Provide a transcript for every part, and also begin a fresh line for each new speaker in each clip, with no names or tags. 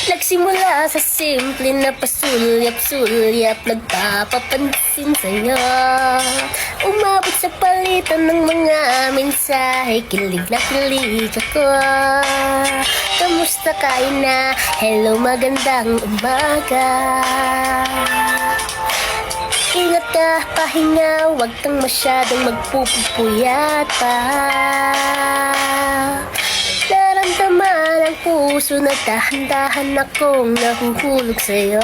Nagsimula sa simple na pasulyap-sulyap, nagpapapansin sa'yo. Umabot sa palitan ng mga mensahe, kilig na kilig ako. Kamusta kayo na? Hello, magandang umaga. Ingat ka, pahinga, huwag kang masyadong magpupuyat pa. Naramdaman ang puso na dahan-dahan akong nahuhulog sa'yo.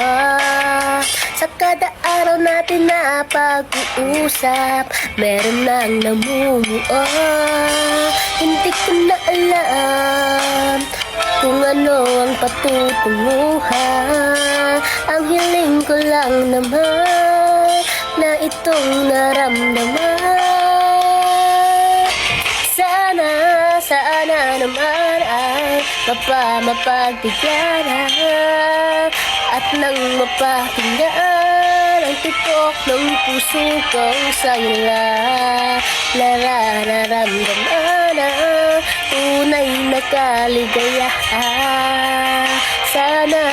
Sa kada araw natin na pag-uusap, meron nang namumuo. Hindi ko na alam kung ano ang patutunguhan. Ang hiling ko lang naman na itong naramdaman. Sana naman ay mapagbigyan at nang mapakinggan ang tibok ng puso kong sa'yo nararamdaman ang tunay na kaligayahan. Sana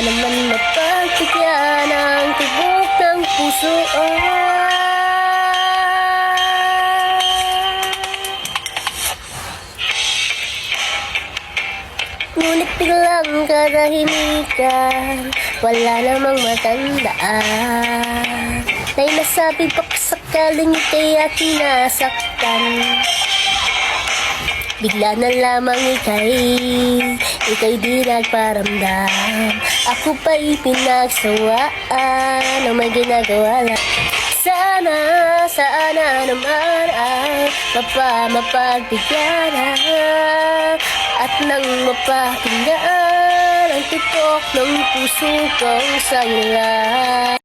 naman mapagbigyan ang tibok ng puso. Ngunit biglang katahimikan, wala namang matandaan. Na'y nasabi pa sakaling ika'y aking nasaktan. Bigla na lamang ika'y di nagparamdam. Ako pa'y pinagsawaan ng may ginagawa lang. Sana naman ay mapagbigyan at nang mapakinggan ang tibok ng puso kong sa'yo.